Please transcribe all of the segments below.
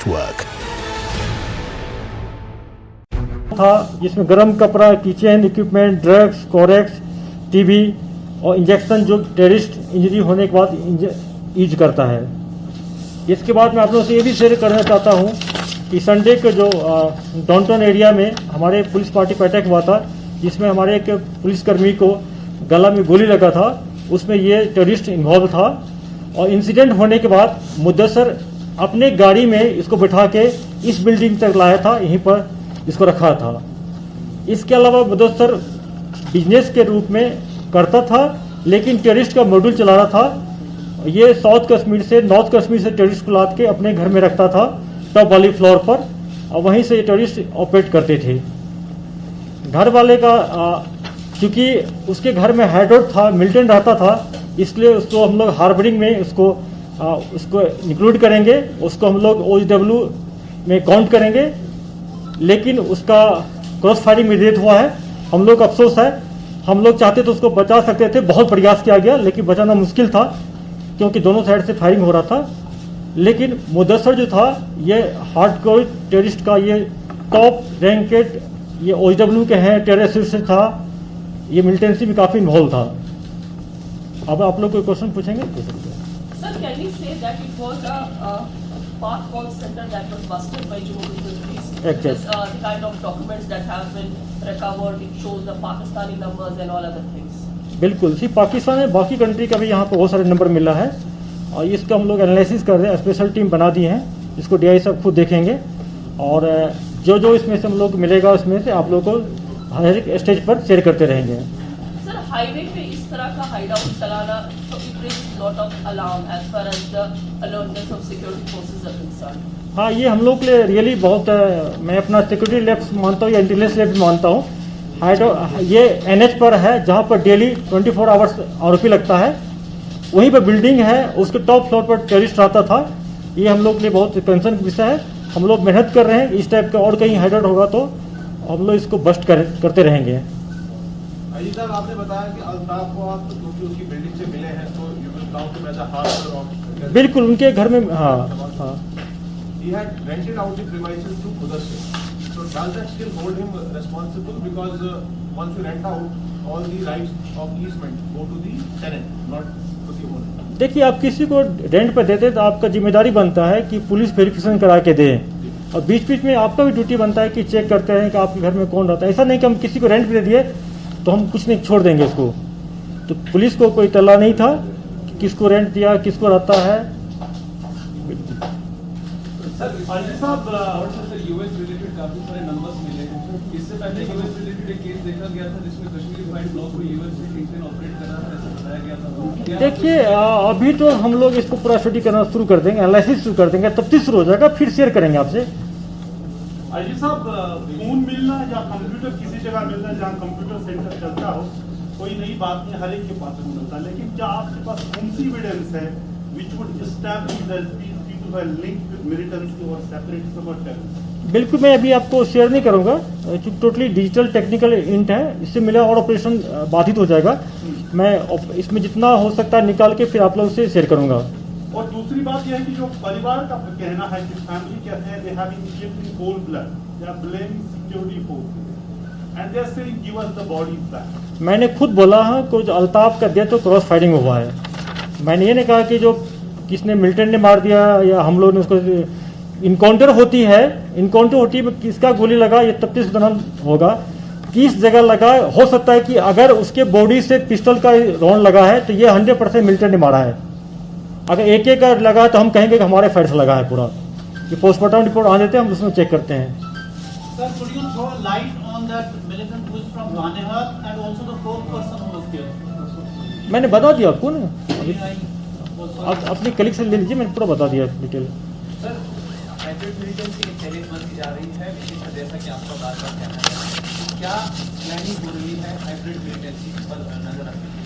Network था जिसमें गर्म कपड़ा, kitchen equipment, drugs, Corex, TV और इंजेक्शन जो टेररिस्ट इंजरी होने के बाद यूज करता है। इसके बाद मैं आप लोगों से ये भी शेयर करना चाहता हूँ कि संडे के जो डाउनटाउन एरिया में हमारे पुलिस पार्टी पर अटैक हुआ था, जिसमें हमारे एक पुलिसकर्मी को गला में गोली लगा था, उसमें ये टेररिस्ट इन्वॉल्व था। और इंसिडेंट होने के बाद मुद्दसर अपने गाड़ी में इसको बिठा के इस बिल्डिंग तक लाया था, यहीं पर इसको रखा था। इसके अलावा मुद्दसर बिजनेस के रूप में करता था, लेकिन टेररिस्ट का मॉड्यूल चला रहा था। ये साउथ कश्मीर से नॉर्थ कश्मीर से टेररिस्ट को लाद के अपने घर में रखता था टॉप वाली फ्लोर पर, और वहीं से ये टेररिस्ट ऑपरेट करते थे। घर वाले का क्योंकि उसके घर में हाइड्रोड था, मिलिटेंट रहता था, इसलिए उसको हम लोग हार्बरिंग में उसको इंक्लूड करेंगे, उसको हम लोग OHW में काउंट करेंगे। लेकिन उसका क्रॉस फायरिंग में डेथ हुआ है। हम लोग अफसोस है, हम लोग चाहते तो उसको बचा सकते थे, बहुत प्रयास किया गया लेकिन बचाना मुश्किल था क्योंकि दोनों साइड से फायरिंग हो रहा था। लेकिन मुद्दसर जो था ये हार्डकोर टेररिस्ट का ये टॉप रैंकेड ये OHW के हैं, टेररिस्ट था, ये मिलिटेंसी में काफी इन्वॉल्व था। अब आप लोग कोई क्वेश्चन पूछेंगे? Sir, can we say that it was a Pak call center that was busted by Jammu Kashmir police? Because the kind of documents that have been recovered, it shows the Pakistani numbers and all other things. बिल्कुल, सिर्फ पाकिस्तान है, बाकी country का भी यहाँ पर बहुत सारे नंबर मिला है और इसका हम लोग एनालिसिस कर रहे हैं। स्पेशल टीम बना दी है, इसको DI साहब खुद देखेंगे और जो जो इसमें से हम लोग मिलेगा उसमें से आप लोगों को हर एक स्टेज पर शेयर करते रहेंगे। सर, हाईवे पे इस तरह का हाइडआउट चलाना तो it brings lot of alarm as far as the alertness of security forces are concerned. हाँ, ये हम लोग के लिए रियली बहुत मैं अपना सिक्योरिटी लैब्स मानता हूँ या इंटेलिजेंस लैब्स मानता हूँ। ये NH पर है जहाँ पर डेली 24 आवर्स आरोपी लगता है, वहीं पर बिल्डिंग है, उसके टॉप फ्लोर पर टेररिस्ट रहता था। ये हम लोग के लिए बहुत कंसर्न विषय है। हम लोग मेहनत कर रहे हैं, इस टाइप का और कहीं हाइडआउट होगा तो हम लोग इसको बस्ट करते रहेंगे। अजीत साहब, आपने बताया कि अल्ताफ को आप क्योंकि उसकी बिल्डिंग से मिले हैं तो you will count him as a hardware officer. बिल्कुल, उनके घर में हाँ। He had rented out the premises to Mudassir. So does that still hold him responsible? Because once you rent out, all the rights of easement go to the tenant, not to the owner. देखिए, आप किसी को rent पर देते तो आपका जिम्मेदारी बनता है कि पुलिस वेरिफिकेशन करा के दे, और बीच बीच में आपका भी ड्यूटी बनता है कि चेक करते हैं कि आपके घर में कौन रहता है। ऐसा नहीं कि हम किसी को रेंट पे दे दिए तो हम कुछ नहीं छोड़ देंगे इसको। तो पुलिस को कोई तल्ला नहीं था कि किसको रेंट दिया, किसको रहता है। यूएस रिलेटेड काफी सारे नंबर्स मिले हैं। इससे पहले यूएस रिलेटेड एक केस देखा गया था जिसमें कश्मीरी फाइल ब्लॉक को यूएस से इंटेन ऑपरेट कर रहा था, ऐसा बताया गया था। देखिए, अभी तो हम लोग इसको पूरा स्टडी करना शुरू कर देंगे, एनालिसिस शुरू कर देंगे, तब शुरू हो जाएगा, फिर शेयर करेंगे आपसे। अजीत साहब, फोन मिलना या कंप्यूटर किसी जगह मिलना जहाँ कंप्यूटर सेंटर चलता हो, कोई नई बात नहीं, हर एक के पास मिलता है, लेकिन क्या आपके पास कौन सी एविडेंस है which would establish that these people were linked with militancy or separatism or terrorism? बिल्कुल, मैं अभी आपको शेयर नहीं करूंगा क्योंकि टोटली डिजिटल टेक्निकल इंट है, इससे मिला और ऑपरेशन बाधित हो जाएगा। मैं इसमें जितना हो सकता है निकाल के फिर आप लोगों से शेयर करूंगा। और दूसरी बात यह है कि जो परिवार का कहना है कि फैमिली कहते हैं they have been killed in cold blood, they are blaming security forces and they are saying give us the bodies back. मैंने खुद बोला है कुछ अल्ताफ का डेथ तो क्रॉस फायरिंग हुआ है। मैंने ये नहीं कहा कि जो किसने मिलिटेंट ने मार दिया या हम लोग ने उसको इनकाउंटर होती है किसका गोली लगा ये तफ्तीश दौरान होगा, किस जगह लगा। हो सकता है कि अगर उसके बॉडी से पिस्टल का राउंड लगा है तो ये 100% मिलिटेंट ने मारा है। अगर एक का लगा है तो हम कहेंगे कि हमारे फायर से लगा है पूरा। ये पोस्टमार्टम रिपोर्ट आ देते हैं, हम उसमें चेक करते हैं। Sir, could you throw a light on that militant who is from Ganehat and also the fourth person who was killed? मैंने बता दिया आपको ना, आप अपनी कलीग से ले लीजिए, मैंने पूरा बता दिया डिटेल। सर, हाइब्रिड मिलिटेंसी एक चैलेंज बनती जा रही है, विशेष जैसा कि आपका बार-बार कहना है, क्या प्लानिंग हो रही है हाइब्रिड मिलिटेंसी पर नजर रखने की?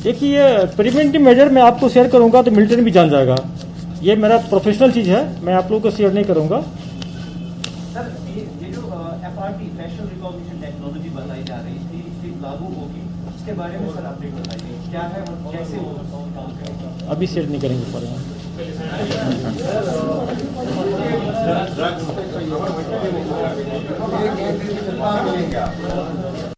देखिए, प्रिवेंटिव मेजर मैं आपको शेयर करूंगा तो मिलिटेंट भी जान जाएगा। ये मेरा प्रोफेशनल चीज है, मैं आप लोगों को शेयर नहीं करूंगा। सर, ये जो FRT फेशियल रिकॉग्निशन टेक्नोलॉजी बताई जा रही थी, इसकी लागू होगी, इसके बारे में सर अपडेट बताइए, क्या है और कैसे वो काम करेगा? अभी शेयर नहीं करेंगे। मिलेंगे आप